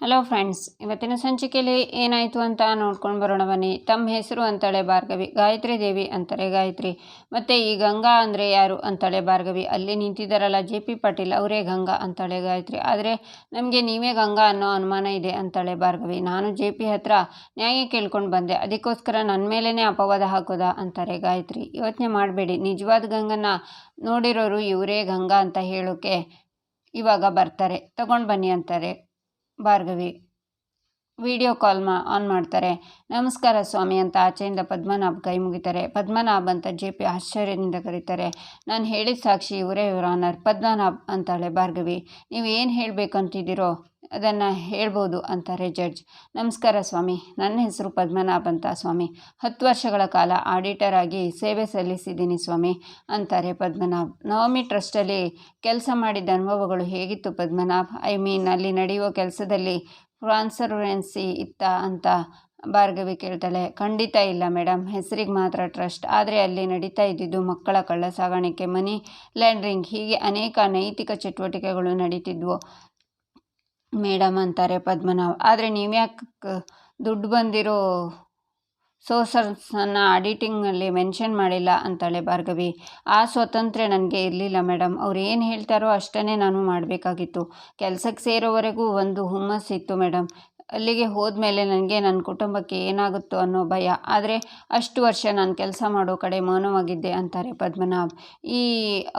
Hello friends, ಇವತ್ತಿನ ಸಂಚಿಕೆಯಲ್ಲಿ ಏನಾಯಿತು ಅಂತ ನೋಡ್ಕೊಂಡು ಬರೋಣ ಬನ್ನಿ. ತಮ್ಮ ಹೆಸರು ಅಂತಾಳೆ ಭಾರ್ಗವಿ, ಗಾಯತ್ರಿ ದೇವಿ ಅಂತಾರೆ ಗಾಯತ್ರಿ. ಮತ್ತು ಈ ಗಂಗಾ ಅಂದರೆ ಯಾರು ಅಂತಾಳೆ ಭಾರ್ಗವಿ. ಅಲ್ಲಿ ನಿಂತಿದ್ದಾರಲ್ಲ JP ಪಾಟೀಲ್ ಅವರೇ ಗಂಗಾ ಅಂತಾಳೆ ಗಾಯತ್ರಿ. ಆದರೆ ನಮಗೆ ನೀವೇ ಗಂಗಾ ಅನ್ನೋ ಅನುಮಾನ ಇದೆ ಅಂತಾಳೆ ಭಾರ್ಗವಿ. ನಾನು JP ಹತ್ರ ನ್ಯಾಯ ಕೇಳ್ಕೊಂಡು ಬಂದೆ, ಅದಕ್ಕೋಸ್ಕರ ನನ್ನ ಮೇಲೇ ಅಪವಾದ ಹಾಕೋದಾ ಅಂತಾರೆ ಗಾಯತ್ರಿ. ಯೋಚನೆ ಮಾಡಬೇಡಿ, ನಿಜವಾದ ಗಂಗನ್ನ ನೋಡಿರೋರು ಇವರೇ ಗಂಗಾ ಅಂತ ಹೇಳೋಕ್ಕೆ ಇವಾಗ ಬರ್ತಾರೆ, ತಗೊಂಡು ಬನ್ನಿ ಅಂತಾರೆ ಭಾರ್ಗವಿ. ವಿಡಿಯೋ ಕಾಲ್ ಆನ್ ಮಾಡ್ತಾರೆ. ನಮಸ್ಕಾರ ಸ್ವಾಮಿ ಅಂತ ಆಚೆಯಿಂದ ಪದ್ಮನಾಭ್ ಕೈ ಮುಗಿತಾರೆ. ಪದ್ಮನಾಭ್ ಅಂತ JP ಆಶ್ಚರ್ಯದಿಂದ ಕರೀತಾರೆ. ನಾನು ಹೇಳಿದ ಸಾಕ್ಷಿ ಇವರೇ ಯುವರ್ ಆನರ್. ಪದ್ಮನಾಭ್ ಅಂತಾಳೆ ಭಾರ್ಗವಿ. ನೀವು ಏನು ಹೇಳಬೇಕಂತಿದ್ದೀರೋ ಅದನ್ನು ಹೇಳ್ಬೋದು ಅಂತಾರೆ ಜಡ್ಜ್. ನಮಸ್ಕಾರ ಸ್ವಾಮಿ, ನನ್ನ ಹೆಸರು ಪದ್ಮನಾಭ್ ಅಂತ ಸ್ವಾಮಿ. 10 ವರ್ಷಗಳ ಕಾಲ ಆಡಿಟರ್ ಆಗಿ ಸೇವೆ ಸಲ್ಲಿಸಿದ್ದೀನಿ ಸ್ವಾಮಿ ಅಂತಾರೆ ಪದ್ಮನಾಭ್. ನವಮಿ ಟ್ರಸ್ಟಲ್ಲಿ ಕೆಲಸ ಮಾಡಿದ ಅನುಭವಗಳು ಹೇಗಿತ್ತು ಪದ್ಮನಾಭ್? ಅಲ್ಲಿ ನಡೆಯುವ ಕೆಲಸದಲ್ಲಿ ಟ್ರಾನ್ಸ್ಪರೆನ್ಸಿ ಇತ್ತಾ ಅಂತ ಭಾರ್ಗವಿ ಕೇಳ್ತಾಳೆ. ಖಂಡಿತ ಇಲ್ಲ ಮೇಡಮ್, ಹೆಸರಿಗೆ ಮಾತ್ರ ಟ್ರಸ್ಟ್, ಆದರೆ ಅಲ್ಲಿ ನಡೀತಾ ಇದ್ದಿದ್ದು ಮಕ್ಕಳ ಕಳ್ಳ ಸಾಗಾಣಿಕೆ, ಮನಿ ಲ್ಯಾಂಡ್ರಿಂಗ್, ಹೀಗೆ ಅನೇಕ ಅನೈತಿಕ ಚಟುವಟಿಕೆಗಳು ನಡೀತಿದ್ವು ಮೇಡಮ್ ಅಂತಾರೆ ಪದ್ಮನಾಭ್. ಆದರೆ ನೀವ್ಯಾಕೆ ದುಡ್ಡು ಬಂದಿರೋ ಸೋರ್ಸನ್ನು ಆಡಿಟಿಂಗ್ನಲ್ಲಿ ಮೆನ್ಷನ್ ಮಾಡಿಲ್ಲ ಅಂತಾಳೆ ಭಾರ್ಗವಿ. ಆ ಸ್ವಾತಂತ್ರ್ಯ ನನಗೆ ಇರಲಿಲ್ಲ ಮೇಡಮ್, ಅವ್ರು ಏನು ಹೇಳ್ತಾರೋ ಅಷ್ಟನ್ನೇ ನಾನು ಮಾಡಬೇಕಾಗಿತ್ತು. ಕೆಲಸಕ್ಕೆ ಸೇರೋವರೆಗೂ ಒಂದು ಹುಮ್ಮಸ್ಸಿತ್ತು ಮೇಡಮ್. ಅಲ್ಲಿಗೆ ಹೋದ್ಮೇಲೆ ನನಗೆ ನನ್ನ ಕುಟುಂಬಕ್ಕೆ ಏನಾಗುತ್ತೋ ಅನ್ನೋ ಭಯ. ಆದರೆ ಅಷ್ಟು ವರ್ಷ ನಾನು ಕೆಲಸ ಮಾಡೋ ಕಡೆ ಮೌನವಾಗಿದ್ದೆ ಅಂತಾರೆ ಪದ್ಮನಾಭ್. ಈ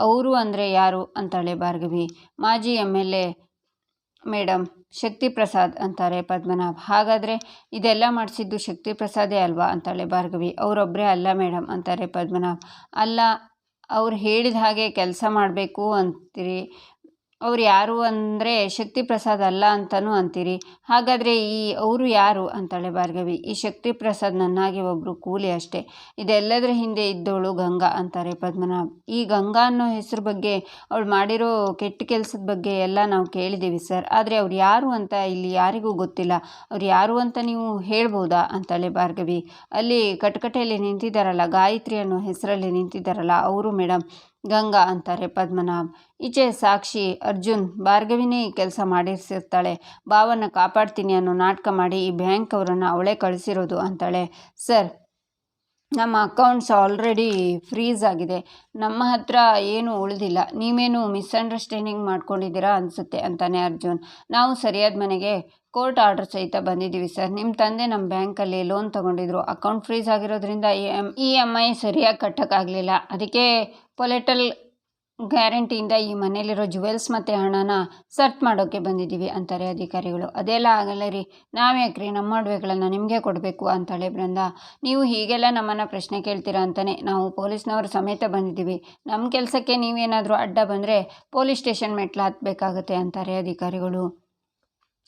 ಅವರು ಅಂದರೆ ಯಾರು ಅಂತಾಳೆ ಭಾರ್ಗವಿ. ಮಾಜಿ MLA ಮೇಡಮ್, ಶಕ್ತಿ ಪ್ರಸಾದ್ ಅಂತಾರೆ ಪದ್ಮನಾಭ್. ಹಾಗಾದರೆ ಇದೆಲ್ಲ ಮಾಡಿಸಿದ್ದು ಶಕ್ತಿ ಪ್ರಸಾದೇ ಅಲ್ವಾ ಅಂತಾಳೆ ಭಾರ್ಗವಿ. ಅವರೊಬ್ಬರೇ ಅಲ್ಲ ಮೇಡಮ್ ಅಂತಾರೆ ಪದ್ಮನಾಭ್. ಅಲ್ಲ, ಅವ್ರು ಹೇಳಿದ ಹಾಗೆ ಕೆಲಸ ಮಾಡಬೇಕು ಅಂತೀರಿ, ಅವ್ರು ಯಾರು ಅಂದರೆ ಶಕ್ತಿ ಪ್ರಸಾದ್ ಅಲ್ಲ ಅಂತಲೂ ಅಂತೀರಿ. ಹಾಗಾದರೆ ಅವರು ಯಾರು ಅಂತಾಳೆ ಭಾರ್ಗವಿ. ಈ ಶಕ್ತಿ ಪ್ರಸಾದ್ ನನ್ನಾಗಿ ಒಬ್ಬರು ಕೂಲಿ ಅಷ್ಟೇ. ಇದೆಲ್ಲದರ ಹಿಂದೆ ಇದ್ದವಳು ಗಂಗಾ ಅಂತಾರೆ ಪದ್ಮನಾಭ್. ಈ ಗಂಗಾ ಅನ್ನೋ ಹೆಸರು ಬಗ್ಗೆ, ಅವಳು ಮಾಡಿರೋ ಕೆಟ್ಟ ಕೆಲಸದ ಬಗ್ಗೆ ಎಲ್ಲ ನಾವು ಕೇಳಿದ್ದೀವಿ ಸರ್, ಆದರೆ ಅವ್ರು ಯಾರು ಅಂತ ಇಲ್ಲಿ ಯಾರಿಗೂ ಗೊತ್ತಿಲ್ಲ. ಅವ್ರು ಯಾರು ಅಂತ ನೀವು ಹೇಳ್ಬೋದಾ ಅಂತಾಳೆ ಭಾರ್ಗವಿ. ಅಲ್ಲಿ ಕಟಕಟೆಯಲ್ಲಿ ನಿಂತಿದ್ದಾರಲ್ಲ, ಗಾಯತ್ರಿ ಅನ್ನೋ ಹೆಸರಲ್ಲಿ ನಿಂತಿದ್ದಾರಲ್ಲ ಅವರು ಮೇಡಮ್ ಗಂಗಾ ಅಂತಾರೆ ಪದ್ಮನಾಭ್. ಈಚೆ ಸಾಕ್ಷಿ ಅರ್ಜುನ್ ಭಾರ್ಗವಿನೇ ಈ ಕೆಲಸ ಮಾಡಿಸಿರ್ತಾಳೆ, ಭಾವನ ಕಾಪಾಡ್ತೀನಿ ಅನ್ನೋ ನಾಟಕ ಮಾಡಿ ಈ ಬ್ಯಾಂಕ್ ಅವರನ್ನು ಅವಳೇ ಕಳಿಸಿರೋದು ಅಂತಾಳೆ. ಸರ್, ನಮ್ಮ ಅಕೌಂಟ್ಸ್ ಆಲ್ರೆಡಿ ಫ್ರೀಸ್ ಆಗಿದೆ, ನಮ್ಮ ಹತ್ರ ಏನೂ ಉಳಿದಿಲ್ಲ. ನೀವೇನು ಮಿಸ್ಅಂಡರ್ಸ್ಟ್ಯಾಂಡಿಂಗ್ ಮಾಡ್ಕೊಂಡಿದ್ದೀರಾ ಅನಿಸುತ್ತೆ ಅಂತಾನೆ ಅರ್ಜುನ್. ನಾವು ಸರಿಯಾದ ಮನೆಗೆ ಕೋರ್ಟ್ ಆರ್ಡರ್ ಸಹಿತ ಬಂದಿದ್ದೀವಿ ಸರ್. ನಿಮ್ಮ ತಂದೆ ನಮ್ಮ ಬ್ಯಾಂಕಲ್ಲಿ ಲೋನ್ ತೊಗೊಂಡಿದ್ರು, ಅಕೌಂಟ್ ಫ್ರೀಸ್ ಆಗಿರೋದ್ರಿಂದ EMI ಸರಿಯಾಗಿ ಕಟ್ಟೋಕ್ಕಾಗಲಿಲ್ಲ. ಅದಕ್ಕೆ ಪೊಲಿಟಲ್ ಗ್ಯಾರಂಟಿಯಿಂದ ಈ ಮನೇಲಿರೋ ಜುವೆಲ್ಸ್ ಮತ್ತು ಹಣನ ಸರ್ಚ್ ಮಾಡೋಕ್ಕೆ ಬಂದಿದ್ದೀವಿ ಅಂತಾರೆ ಅಧಿಕಾರಿಗಳು. ಅದೆಲ್ಲ ಆಗಲ್ಲ ರೀ, ನಾವ್ಯಾಕ್ರಿ ನಮ್ಮ ಒಡವೆಗಳನ್ನು ನಿಮಗೆ ಕೊಡಬೇಕು ಅಂತಾಳೆ ಬೃಂದಾ. ನೀವು ಹೀಗೆಲ್ಲ ನಮ್ಮನ್ನು ಪ್ರಶ್ನೆ ಕೇಳ್ತೀರಾ ಅಂತಲೇ ನಾವು ಪೊಲೀಸ್ನವರು ಸಮೇತ ಬಂದಿದ್ದೀವಿ. ನಮ್ಮ ಕೆಲಸಕ್ಕೆ ನೀವೇನಾದರೂ ಅಡ್ಡ ಬಂದರೆ ಪೊಲೀಸ್ ಸ್ಟೇಷನ್ ಮೆಟ್ಲು ಹತ್ತಬೇಕಾಗತ್ತೆ ಅಂತಾರೆ ಅಧಿಕಾರಿಗಳು.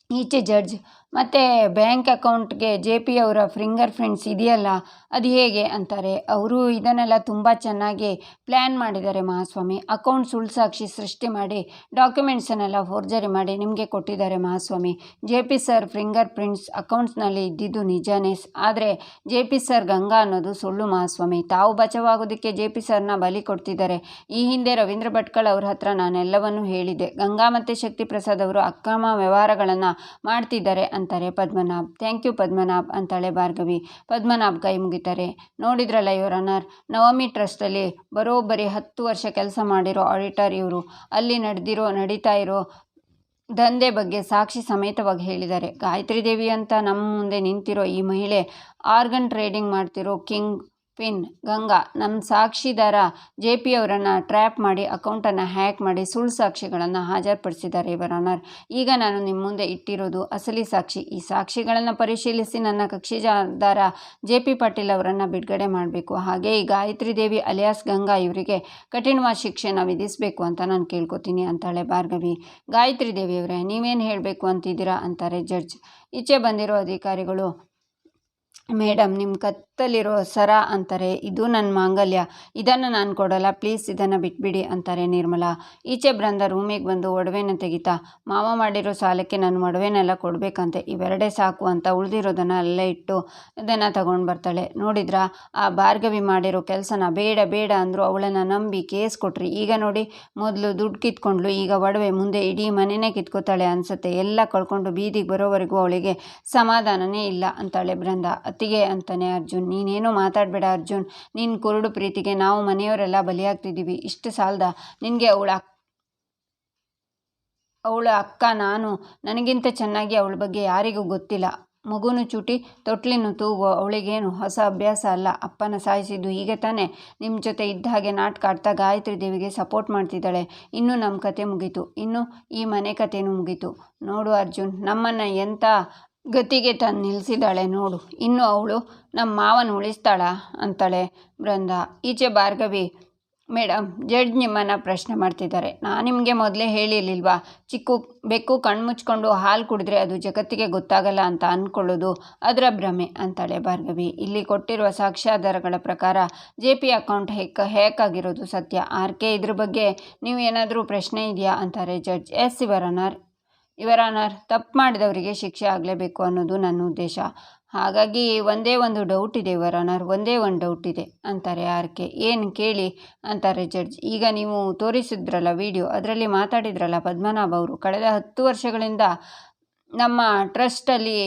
ಈಚೆ ಜಡ್ಜ್, ಮತ್ತು ಬ್ಯಾಂಕ್ ಅಕೌಂಟ್ಗೆ JP ಅವರ ಫಿಂಗರ್ ಪ್ರಿಂಟ್ಸ್ ಇದೆಯಲ್ಲ, ಅದು ಹೇಗೆ ಅಂತಾರೆ. ಅವರು ಇದನ್ನೆಲ್ಲ ತುಂಬ ಚೆನ್ನಾಗಿ ಪ್ಲ್ಯಾನ್ ಮಾಡಿದ್ದಾರೆ ಮಹಾಸ್ವಾಮಿ. ಅಕೌಂಟ್ ಸುಳ್ಳು ಸಾಕ್ಷಿ ಸೃಷ್ಟಿ ಮಾಡಿ ಡಾಕ್ಯುಮೆಂಟ್ಸನ್ನೆಲ್ಲ ಫೋರ್ಜರಿ ಮಾಡಿ ನಿಮಗೆ ಕೊಟ್ಟಿದ್ದಾರೆ ಮಹಾಸ್ವಾಮಿ. JP ಸರ್ ಫಿಂಗರ್ ಪ್ರಿಂಟ್ಸ್ ಅಕೌಂಟ್ಸ್ನಲ್ಲಿ ಇದ್ದಿದ್ದು ನಿಜಾನೇ, ಆದರೆ JP ಸರ್ ಗಂಗಾ ಅನ್ನೋದು ಸುಳ್ಳು ಮಹಾಸ್ವಾಮಿ. ತಾವು ಬಚಾವಾಗೋದಕ್ಕೆ JP ಸರ್ನ ಬಲಿ ಕೊಡ್ತಿದ್ದಾರೆ. ಈ ಹಿಂದೆ ರವೀಂದ್ರ ಭಟ್ಕಳ್ ಅವ್ರ ಹತ್ರ ನಾನೆಲ್ಲವನ್ನೂ ಹೇಳಿದ್ದೆ. ಗಂಗಾ ಮತ್ತು ಶಕ್ತಿ ಪ್ರಸಾದ್ ಅವರು ಅಕ್ರಮ ವ್ಯವಹಾರಗಳನ್ನು ಮಾಡ್ತಿದ್ದಾರೆ ಅಂತಾರೆ ಪದ್ಮನಾಭ್. ಥ್ಯಾಂಕ್ ಯು ಪದ್ಮನಾಭ್ ಅಂತಾಳೆ ಭಾರ್ಗವಿ. ಪದ್ಮನಾಭ್ ಕೈ ಮುಗಿತಾರೆ. ನೋಡಿದ್ರಲ್ಲ ಯುವರ್ ಆನರ್, ನವಮಿ ಟ್ರಸ್ಟಲ್ಲಿ ಬರೋಬ್ಬರಿ 10 ವರ್ಷ ಕೆಲಸ ಮಾಡಿರೋ ಆಡಿಟರ್ ಇವರು. ಅಲ್ಲಿ ನಡೀತಾ ಇರೋ ದಂಧೆ ಬಗ್ಗೆ ಸಾಕ್ಷಿ ಸಮೇತವಾಗಿ ಹೇಳಿದ್ದಾರೆ. ಗಾಯತ್ರಿ ದೇವಿ ಅಂತ ನಮ್ಮ ಮುಂದೆ ನಿಂತಿರೋ ಈ ಮಹಿಳೆ ಆರ್ಗನ್ ಟ್ರೇಡಿಂಗ್ ಮಾಡ್ತಿರೋ ಕಿಂಗ್ ಪಿನ್ ಗಂಗಾ. ನಮ್ಮ ಸಾಕ್ಷಿದಾರ JP ಅವರನ್ನು ಟ್ರ್ಯಾಪ್ ಮಾಡಿ ಅಕೌಂಟನ್ನು ಹ್ಯಾಕ್ ಮಾಡಿ ಸುಳ್ಳು ಸಾಕ್ಷಿಗಳನ್ನು ಹಾಜರುಪಡಿಸಿದ್ದಾರೆ ಯುವರ್ ಆನರ್. ಈಗ ನಾನು ನಿಮ್ಮ ಮುಂದೆ ಇಟ್ಟಿರೋದು ಅಸಲಿ ಸಾಕ್ಷಿ. ಈ ಸಾಕ್ಷಿಗಳನ್ನು ಪರಿಶೀಲಿಸಿ ನನ್ನ ಕಕ್ಷಿದಾರ JP ಪಾಟೀಲ್ ಅವರನ್ನು ಬಿಡುಗಡೆ ಮಾಡಬೇಕು. ಹಾಗೆ ಈ ಗಾಯತ್ರಿ ದೇವಿ ಅಲಿಯಾಸ್ ಗಂಗಾ ಇವರಿಗೆ ಕಠಿಣವಾದ ಶಿಕ್ಷೆನ ವಿಧಿಸಬೇಕು ಅಂತ ನಾನು ಕೇಳ್ಕೊತೀನಿ ಅಂತಾಳೆ ಭಾರ್ಗವಿ. ಗಾಯತ್ರಿ ದೇವಿ ಅವರೇ, ನೀವೇನು ಹೇಳಬೇಕು ಅಂತಿದ್ದೀರಾ ಅಂತಾರೆ ಜಡ್ಜ್. ಈಚೆ ಬಂದಿರೋ ಅಧಿಕಾರಿಗಳು, ಮೇಡಮ್ ನಿಮ್ಮ ಕತ್ತಲಿರೋ ಸರ ಅಂತಾರೆ. ಇದು ನನ್ನ ಮಾಂಗಲ್ಯ, ಇದನ್ನು ನಾನು ಕೊಡಲ್ಲ, ಪ್ಲೀಸ್ ಇದನ್ನು ಬಿಟ್ಬಿಡಿ ಅಂತಾರೆ ನಿರ್ಮಲಾ. ಈಚೆ ಬೃಂದ ರೂಮಿಗೆ ಬಂದು ಒಡವೆನ ತೆಗಿತಾ, ಮಾವ ಮಾಡಿರೋ ಸಾಲಕ್ಕೆ ನಾನು ಒಡವೆನೆಲ್ಲ ಕೊಡಬೇಕಂತೆ, ಇವೆರಡೇ ಸಾಕು ಅಂತ ಉಳಿದಿರೋದನ್ನು ಅಲ್ಲೇ ಇಟ್ಟು ಇದನ್ನು ತಗೊಂಡು ಬರ್ತಾಳೆ. ನೋಡಿದ್ರಾ ಆ ಭಾರ್ಗವಿ ಮಾಡಿರೋ ಕೆಲಸನ? ಬೇಡ ಬೇಡ ಅಂದರು, ಅವಳನ್ನು ನಂಬಿ ಕೇಸ್ ಕೊಟ್ರಿ. ಈಗ ನೋಡಿ, ಮೊದಲು ದುಡ್ಡು ಕಿತ್ಕೊಂಡ್ಲು, ಈಗ ಒಡವೆ, ಮುಂದೆ ಇಡೀ ಮನೆಯೇ ಕಿತ್ಕೋತಾಳೆ ಅನ್ಸುತ್ತೆ. ಎಲ್ಲ ಕಳ್ಕೊಂಡು ಬೀದಿಗೆ ಬರೋವರೆಗೂ ಅವಳಿಗೆ ಸಮಾಧಾನನೇ ಇಲ್ಲ ಅಂತಾಳೆ ಬೃಂದ. ಅತ್ತಿಗೆ ಅಂತಾನೆ ಅರ್ಜುನ್. ನೀನೇನು ಮಾತಾಡಬೇಡ ಅರ್ಜುನ್, ನಿನ್ನ ಕುರುಡು ಪ್ರೀತಿಗೆ ನಾವು ಮನೆಯವರೆಲ್ಲ ಬಲಿಯಾಗ್ತಿದ್ದೀವಿ. ಇಷ್ಟು ಸಾಲದ ನಿನಗೆ? ಅವಳ ಅಕ್ಕ ನಾನು, ನನಗಿಂತ ಚೆನ್ನಾಗಿ ಅವಳ ಬಗ್ಗೆ ಯಾರಿಗೂ ಗೊತ್ತಿಲ್ಲ. ಮಗುನು ಚೂಟಿ, ತೊಟ್ಲಿನ ತೂಗು. ಅವಳಿಗೇನು ಹೊಸ ಅಭ್ಯಾಸ ಅಲ್ಲ. ಅಪ್ಪನ ಸಾಯಿಸಿದ್ದು ಹೀಗೆ ತಾನೆ, ನಿಮ್ಮ ಜೊತೆ ಇದ್ದ ಹಾಗೆ ನಾಟಕ ಆಡ್ತಾ ಗಾಯತ್ರಿ ದೇವಿಗೆ ಸಪೋರ್ಟ್ ಮಾಡ್ತಿದ್ದಾಳೆ. ಇನ್ನು ನಮ್ಮ ಕತೆ ಮುಗೀತು, ಇನ್ನು ಈ ಮನೆ ಕತೆನೂ ಮುಗೀತು. ನೋಡು ಅರ್ಜುನ್, ನಮ್ಮನ್ನು ಎಂಥ ಗತಿಗೆ ತಂದು ನಿಲ್ಲಿಸಿದಾಳೆ ನೋಡು. ಇನ್ನು ಅವಳು ನಮ್ಮ ಮಾವನ ಉಳಿಸ್ತಾಳ ಅಂತಾಳೆ ಬೃಂದ. ಈಚೆ ಭಾರ್ಗವಿ. ಮೇಡಮ್, ಜಡ್ಜ್ ನಿಮ್ಮನ್ನು ಪ್ರಶ್ನೆ ಮಾಡ್ತಿದ್ದಾರೆ. ನಾನು ನಿಮಗೆ ಮೊದಲೇ ಹೇಳಿರ್ಲಿಲ್ವಾ, ಚಿಕ್ಕ ಬೆಕ್ಕು ಕಣ್ಮುಚ್ಕೊಂಡು ಹಾಲು ಕುಡಿದ್ರೆ ಅದು ಜಗತ್ತಿಗೆ ಗೊತ್ತಾಗಲ್ಲ ಅಂತ ಅಂದ್ಕೊಳ್ಳೋದು ಅದರ ಭ್ರಮೆ ಅಂತಾಳೆ ಭಾರ್ಗವಿ. ಇಲ್ಲಿ ಕೊಟ್ಟಿರುವ ಸಾಕ್ಷ್ಯಾಧಾರಗಳ ಪ್ರಕಾರ JP ಅಕೌಂಟ್ ಹ್ಯಾಕ್ ಆಗಿರೋದು ಸತ್ಯ. RK, ಇದ್ರ ಬಗ್ಗೆ ನೀವು ಏನಾದರೂ ಪ್ರಶ್ನೆ ಇದೆಯಾ ಅಂತಾರೆ ಜಡ್ಜ್. ಎಸ್ ಯುವರ್ ಆನರ್, ತಪ್ಪು ಮಾಡಿದವರಿಗೆ ಶಿಕ್ಷೆ ಆಗಲೇಬೇಕು ಅನ್ನೋದು ನನ್ನ ಉದ್ದೇಶ. ಹಾಗಾಗಿ ಒಂದೇ ಒಂದು ಡೌಟ್ ಇದೆ ಯುವರ್ ಆನರ್, ಒಂದೇ ಒಂದು ಡೌಟ್ ಇದೆ ಅಂತಾರೆ RK. ಏನು ಕೇಳಿ ಅಂತಾರೆ ಜಡ್ಜ್. ಈಗ ನೀವು ತೋರಿಸಿದ್ರಲ್ಲ ವಿಡಿಯೋ, ಅದರಲ್ಲಿ ಮಾತಾಡಿದ್ರಲ್ಲ ಪದ್ಮನಾಭ ಅವರು ಕಳೆದ 10 ವರ್ಷಗಳಿಂದ ನಮ್ಮ ಟ್ರಸ್ಟಲ್ಲಿ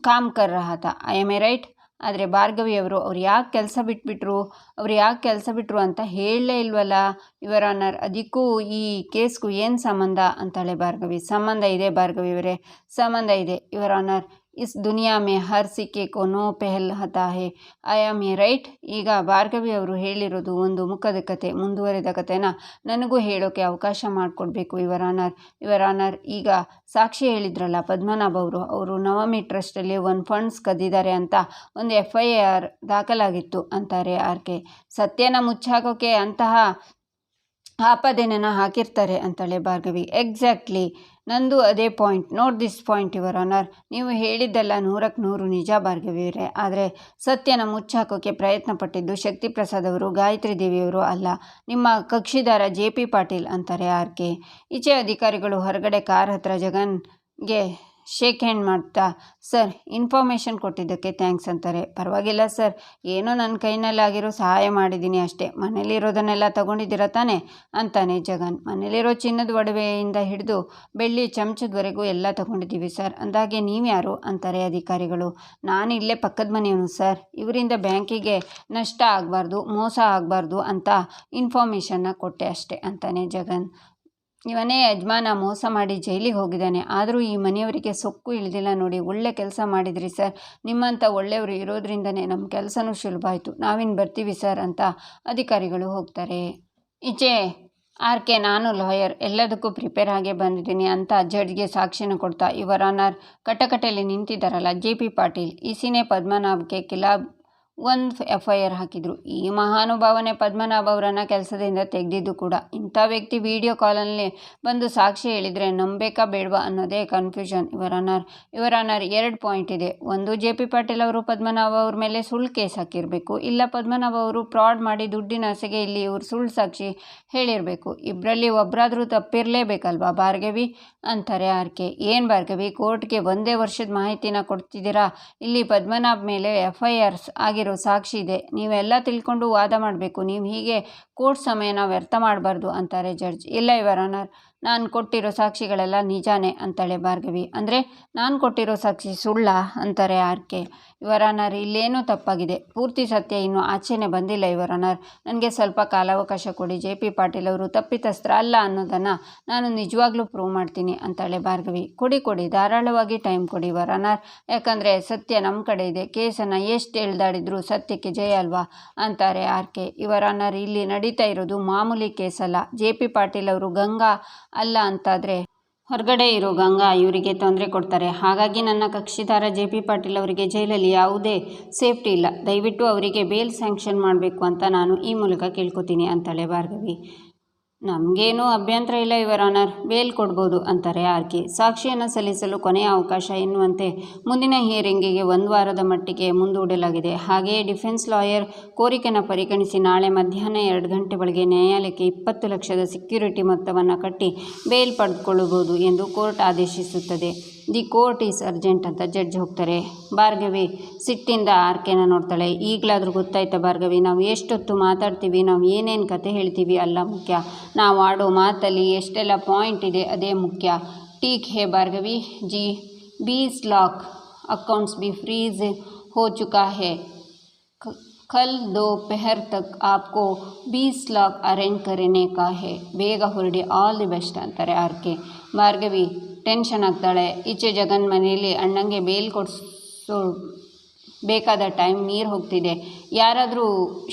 ಕಾಮ್ ಕರ್ ರಹಾ ಥಾ, ಐ ಆಮ್ ಎ ರೈಟ್? ಆದರೆ ಭಾರ್ಗವಿಯವರು ಅವ್ರು ಯಾಕೆ ಕೆಲಸ ಬಿಟ್ಟರು ಅಂತ ಹೇಳಲೇ ಇಲ್ವಲ್ಲ ಯುವರ್ ಆನರ್. ಅದಕ್ಕೂ ಈ ಕೇಸ್ಗೂ ಏನು ಸಂಬಂಧ ಅಂತಾಳೆ ಭಾರ್ಗವಿ. ಸಂಬಂಧ ಇದೆ ಭಾರ್ಗವಿಯವರೇ, ಸಂಬಂಧ ಇದೆ ಯುವರ್ ಆನರ್. ಇಸ್ ದುನಿಯಾ ಮೇ ಹರ್ ಸಿಕ್ಕೆ ಕೋ ನೋ ಪೆಹಲ್ ಹತಾ ಹೇ, ಐ ಆಮ್ ಎ ರೈಟ್? ಈಗ ಭಾರ್ಗವಿ ಅವರು ಹೇಳಿರೋದು ಒಂದು ಮುಖದ ಕತೆ, ಮುಂದುವರೆದ ಕತೆನ ನನಗೂ ಹೇಳೋಕ್ಕೆ ಅವಕಾಶ ಮಾಡಿಕೊಡ್ಬೇಕು ಯುವರ್ ಆನರ್. ಈಗ ಸಾಕ್ಷಿ ಹೇಳಿದ್ರಲ್ಲ ಪದ್ಮನಾಭ ಅವರು ನವಮಿ ಟ್ರಸ್ಟಲ್ಲಿ ಒಂದು ಫಂಡ್ಸ್ ಕದ್ದಿದ್ದಾರೆ ಅಂತ ಒಂದು FIR ದಾಖಲಾಗಿತ್ತು ಅಂತಾರೆ RK. ಸತ್ಯನ ಮುಚ್ಚಾಕೋಕೆ ಅಂತಹ ಆಪಾದನೆನ ಹಾಕಿರ್ತಾರೆ ಅಂತಾಳೆ ಭಾರ್ಗವಿ. ಎಕ್ಸಾಕ್ಟ್ಲಿ, ನಂದು ಅದೇ point. Note this point your honour, ನೀವು ಹೇಳಿದ್ದೆಲ್ಲ 100ಕ್ಕೆ 100 ನಿಜ ಭಾರ್ಗವಿಯವರೇ. ಆದರೆ ಸತ್ಯನ ಮುಚ್ಚಾಕೋಕೆ ಪ್ರಯತ್ನ ಪಟ್ಟಿದ್ದು ಶಕ್ತಿ ಪ್ರಸಾದ್ ಅವರು, ಗಾಯತ್ರಿ ದೇವಿಯವರು ಅಲ್ಲ, ನಿಮ್ಮ ಕಕ್ಷಿದಾರ JP ಪಾಟೀಲ್ ಅಂತಾರೆ RK. ಈಚೆ ಅಧಿಕಾರಿಗಳು ಹೊರಗಡೆ ಕಾರ್ ಹತ್ರ ಜಗನ್ಗೆ ಶೇಕ್ ಹ್ಯಾಂಡ್ ಮಾಡ್ತಾ, ಸರ್ ಇನ್ಫಾರ್ಮೇಷನ್ ಕೊಟ್ಟಿದ್ದಕ್ಕೆ ಥ್ಯಾಂಕ್ಸ್ ಅಂತಾರೆ. ಪರವಾಗಿಲ್ಲ ಸರ್, ಏನೋ ನನ್ನ ಕೈನಲ್ಲಾಗಿರೋ ಸಹಾಯ ಮಾಡಿದ್ದೀನಿ ಅಷ್ಟೇ. ಮನೇಲಿರೋದನ್ನೆಲ್ಲ ತಗೊಂಡಿದ್ದೀರ ತಾನೆ ಅಂತಾನೆ ಜಗನ್. ಮನೇಲಿರೋ ಚಿನ್ನದ ಒಡವೆಯಿಂದ ಹಿಡಿದು ಬೆಳ್ಳಿ ಚಮಚದವರೆಗೂ ಎಲ್ಲ ತಗೊಂಡಿದ್ದೀವಿ ಸರ್. ಅಂದಾಗೆ ನೀವ್ಯಾರು ಅಂತಾರೆ ಅಧಿಕಾರಿಗಳು. ನಾನು ಇಲ್ಲೇ ಪಕ್ಕದ ಮನೆಯವನು ಸರ್, ಇವರಿಂದ ಬ್ಯಾಂಕಿಗೆ ನಷ್ಟ ಆಗಬಾರ್ದು, ಮೋಸ ಆಗಬಾರ್ದು ಅಂತ ಇನ್ಫಾರ್ಮೇಷನ್ನ ಕೊಟ್ಟೆ ಅಷ್ಟೇ ಅಂತಾನೆ ಜಗನ್. ಇವನೇ ಯಜಮಾನ ಮೋಸ ಮಾಡಿ ಜೈಲಿಗೆ ಹೋಗಿದ್ದಾನೆ, ಆದರೂ ಈ ಮನೆಯವರಿಗೆ ಸೊಕ್ಕು ಇಳಿದಿಲ್ಲ ನೋಡಿ. ಒಳ್ಳೆ ಕೆಲಸ ಮಾಡಿದ್ರಿ ಸರ್, ನಿಮ್ಮಂಥ ಒಳ್ಳೆಯವರು ಇರೋದ್ರಿಂದನೇ ನಮ್ಮ ಕೆಲಸನೂ ಸುಲಭ ಆಯಿತು. ನಾವಿನ್ನು ಬರ್ತೀವಿ ಸರ್ ಅಂತ ಅಧಿಕಾರಿಗಳು ಹೋಗ್ತಾರೆ. ಈಚೆ RK, ನಾನು ಲಾಯರ್, ಎಲ್ಲದಕ್ಕೂ ಪ್ರಿಪೇರ್ ಆಗೇ ಬಂದಿದ್ದೀನಿ ಅಂತ ಜಡ್ಜ್ಗೆ ಸಾಕ್ಷಿನ ಕೊಡ್ತಾ, ಯುವರ್ ಆನರ್, ಕಟಕಟೆಯಲ್ಲಿ ನಿಂತಿದ್ದಾರಲ್ಲ JP ಪಾಟೀಲ್, ಇಸಿನೇ ಪದ್ಮನಾಭಕ್ಕೆ ಖಿಲಾಫ್ ಒಂದು FIR ಹಾಕಿದರು. ಈ ಮಹಾನುಭಾವನೆ ಪದ್ಮನಾಭ ಅವರನ್ನು ಕೆಲಸದಿಂದ ತೆಗೆದಿದ್ದು ಕೂಡ. ಇಂಥ ವ್ಯಕ್ತಿ ವಿಡಿಯೋ ಕಾಲಲ್ಲಿ ಬಂದು ಸಾಕ್ಷಿ ಹೇಳಿದರೆ ನಂಬೇಕಾ ಬೇಡವಾ ಅನ್ನೋದೇ ಕನ್ಫ್ಯೂಷನ್ ಯುವರ್ ಆನರ್. 2 ಪಾಯಿಂಟ್ ಇದೆ. ಒಂದು, JP ಪಾಟೀಲ್ ಅವರು ಪದ್ಮನಾಭ ಅವ್ರ ಮೇಲೆ ಸುಳ್ಳು ಕೇಸ್ ಹಾಕಿರಬೇಕು, ಇಲ್ಲ ಪದ್ಮನಾಭ ಅವರು ಫ್ರಾಡ್ ಮಾಡಿ ದುಡ್ಡಿನ ಆಸೆಗೆ ಇಲ್ಲಿ ಇವರು ಸುಳ್ಳು ಸಾಕ್ಷಿ ಹೇಳಿರಬೇಕು. ಇಬ್ಬರಲ್ಲಿ ಒಬ್ಬರಾದರೂ ತಪ್ಪಿರಲೇಬೇಕಲ್ವಾ ಭಾರ್ಗವಿ ಅಂತಾರೆ RK. ಏನು ಭಾರ್ಗವಿ, ಕೋರ್ಟ್ಗೆ 1 ವರ್ಷದ ಮಾಹಿತಿನ ಕೊಡ್ತಿದ್ದೀರಾ? ಇಲ್ಲಿ ಪದ್ಮನಾಭ್ ಮೇಲೆ FIRs ಆಗಿರೋ ಸಾಕ್ಷಿ ಇದೆ, ನೀವೆಲ್ಲ ತಿಳ್ಕೊಂಡು ವಾದ ಮಾಡಬೇಕು. ನೀವು ಹೀಗೆ ಕೋರ್ಟ್ ಸಮಯನ ವ್ಯರ್ಥ ಮಾಡಬಾರ್ದು ಅಂತಾರೆ ಜಡ್ಜ್. ಇಲ್ಲ ಯುವರ್ ಆನರ್, ನಾನು ಕೊಟ್ಟಿರೋ ಸಾಕ್ಷಿಗಳೆಲ್ಲ ನಿಜಾನೇ ಅಂತಾಳೆ ಭಾರ್ಗವಿ. ಅಂದರೆ ನಾನು ಕೊಟ್ಟಿರೋ ಸಾಕ್ಷಿ ಸುಳ್ಳ ಅಂತಾರೆ RK. ಯುವರ್ ಆನರ್, ಇಲ್ಲೇನೂ ತಪ್ಪಾಗಿದೆ, ಪೂರ್ತಿ ಸತ್ಯ ಇನ್ನೂ ಆಚೆನೇ ಬಂದಿಲ್ಲ ಯುವರ್ ಆನರ್. ನನಗೆ ಸ್ವಲ್ಪ ಕಾಲಾವಕಾಶ ಕೊಡಿ. JP ಪಾಟೀಲ್ ಅವರು ತಪ್ಪಿತಸ್ತ್ರ ಅಲ್ಲ ಅನ್ನೋದನ್ನು ನಾನು ನಿಜವಾಗ್ಲೂ ಪ್ರೂವ್ ಮಾಡ್ತೀನಿ ಅಂತಾಳೆ ಭಾರ್ಗವಿ. ಕೊಡಿ, ಧಾರಾಳವಾಗಿ ಟೈಮ್ ಕೊಡಿ ಯುವರ್ ಆನರ್, ಯಾಕಂದರೆ ಸತ್ಯ ನಮ್ಮ ಕಡೆ ಇದೆ. ಕೇಸನ್ನು ಎಷ್ಟು ಎಳ್ದಾಡಿದ್ರು ಸತ್ಯಕ್ಕೆ ಜಯ ಅಲ್ವಾ ಅಂತಾರೆ RK. ಯುವರ್ ಆನರ್, ಇಲ್ಲಿ ನಡೀತಾ ಇರೋದು ಮಾಮೂಲಿ ಕೇಸಲ್ಲ. JP ಪಾಟೀಲ್ ಅವರು ಗಂಗಾ ಅಲ್ಲ ಅಂತಾದರೆ ಹೊರಗಡೆ ಇರೋ ಗಂಗಾ ಇವರಿಗೆ ತೊಂದರೆ ಕೊಡ್ತಾರೆ. ಹಾಗಾಗಿ ನನ್ನ ಕಕ್ಷಿದಾರ JP ಪಾಟೀಲ್ ಅವರಿಗೆ ಜೈಲಲ್ಲಿ ಯಾವುದೇ ಸೇಫ್ಟಿ ಇಲ್ಲ. ದಯವಿಟ್ಟು ಅವರಿಗೆ ಬೇಲ್ ಸ್ಯಾಂಕ್ಷನ್ ಮಾಡಬೇಕು ಅಂತ ನಾನು ಈ ಮೂಲಕ ಕೇಳ್ಕೊತೀನಿ ಅಂತಾಳೆ ಭಾರ್ಗವಿ. ನಮಗೇನೂ ಅಭ್ಯಂತರ ಇಲ್ಲ ಯುವರ್ ಆನರ್, ಬೇಲ್ ಕೊಡ್ಬೋದು ಅಂತಾರೆ ಆರ್ಕೆ. ಸಾಕ್ಷಿಯನ್ನು ಸಲ್ಲಿಸಲು ಕೊನೆಯ ಅವಕಾಶ ಎನ್ನುವಂತೆ ಮುಂದಿನ ಹಿಯರಿಂಗಿಗೆ 1 ವಾರದ ಮಟ್ಟಿಗೆ ಮುಂದೂಡಲಾಗಿದೆ. ಹಾಗೆಯೇ ಡಿಫೆನ್ಸ್ ಲಾಯರ್ ಕೋರಿಕೆಯನ್ನು ಪರಿಗಣಿಸಿ ನಾಳೆ ಮಧ್ಯಾಹ್ನ 2 ಗಂಟೆ ಒಳಗೆ ನ್ಯಾಯಾಲಯಕ್ಕೆ 20 ಲಕ್ಷದ ಸೆಕ್ಯೂರಿಟಿ ಮೊತ್ತವನ್ನು ಕಟ್ಟಿ ಬೇಲ್ ಪಡೆದುಕೊಳ್ಳಬಹುದು ಎಂದು ಕೋರ್ಟ್ ಆದೇಶಿಸುತ್ತದೆ. ದಿ ಕೋರ್ಟ್ ಈಸ್ ಅರ್ಜೆಂಟ್ ಅಂತ ಜಡ್ಜ್ ಹೋಗ್ತಾರೆ. ಭಾರ್ಗವಿ ಸಿಟ್ಟಿಂದ ಆರ್ಕೆನ ನೋಡ್ತಾಳೆ. ಈಗಲಾದರೂ ಗೊತ್ತಾಯ್ತಾ ಭಾರ್ಗವಿ, ನಾವು ಎಷ್ಟೊತ್ತು ಮಾತಾಡ್ತೀವಿ, ನಾವು ಏನೇನು ಕತೆ ಹೇಳ್ತೀವಿ ಅಲ್ಲ ಮುಖ್ಯ, ನಾವು ಆಡೋ ಮಾತಲ್ಲಿ ಎಷ್ಟೆಲ್ಲ ಪಾಯಿಂಟ್ ಇದೆ ಅದೇ ಮುಖ್ಯ. ಟೀಕ್ ಹೇ ಭಾರ್ಗವಿ ಜಿ, 20 लाख अकाउंट्स भी फ्रीज हो चुका है. कल दोपहर तक आपको 20 लाख ಅರೇಂಜ್ करने का है. ಬೇಗ ಹೊರಡಿ, ಆಲ್ ದಿ ಬೆಸ್ಟ್ ಅಂತಾರೆ ಆರ್ಕೆ. ಭಾರ್ಗವಿ ಟೆನ್ಷನ್ ಆಗ್ತಾಳೆ. ಈಚೆ ಜಗನ್ ಮನೆಯಲ್ಲಿ ಅಣ್ಣಂಗೆ ಬೇಲ್ ಕೊಡಿಸೋ ಬೇಕಾದ ಟೈಮ್ ನೀರು ಹೋಗ್ತಿದೆ. ಯಾರಾದರೂ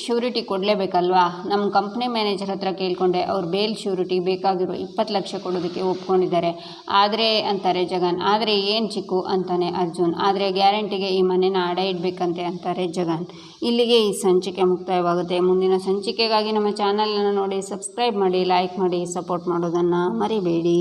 ಶ್ಯೂರಿಟಿ ಕೊಡಲೇಬೇಕಲ್ವಾ? ನಮ್ಮ ಕಂಪ್ನಿ ಮ್ಯಾನೇಜರ್ ಹತ್ರ ಕೇಳಿಕೊಂಡೆ, ಅವ್ರು ಬೇಲ್ ಶ್ಯೂರಿಟಿ ಬೇಕಾಗಿರೋ 20 ಲಕ್ಷ ಕೊಡೋದಕ್ಕೆ ಒಪ್ಕೊಂಡಿದ್ದಾರೆ. ಆದರೆ ಅಂತಾರೆ ಜಗನ್. ಆದರೆ ಏನು ಚಿಕ್ಕು ಅಂತಾನೆ ಅರ್ಜುನ್. ಆದರೆ ಗ್ಯಾರಂಟಿಗೆ ಈ ಮನೆನ ಅಡ ಇಡಬೇಕಂತೆ ಅಂತಾರೆ ಜಗನ್. ಇಲ್ಲಿಗೆ ಈ ಸಂಚಿಕೆ ಮುಕ್ತಾಯವಾಗುತ್ತೆ. ಮುಂದಿನ ಸಂಚಿಕೆಗಾಗಿ ನಮ್ಮ ಚಾನಲನ್ನು ನೋಡಿ, ಸಬ್ಸ್ಕ್ರೈಬ್ ಮಾಡಿ, ಲೈಕ್ ಮಾಡಿ, ಸಪೋರ್ಟ್ ಮಾಡೋದನ್ನು ಮರಿಬೇಡಿ.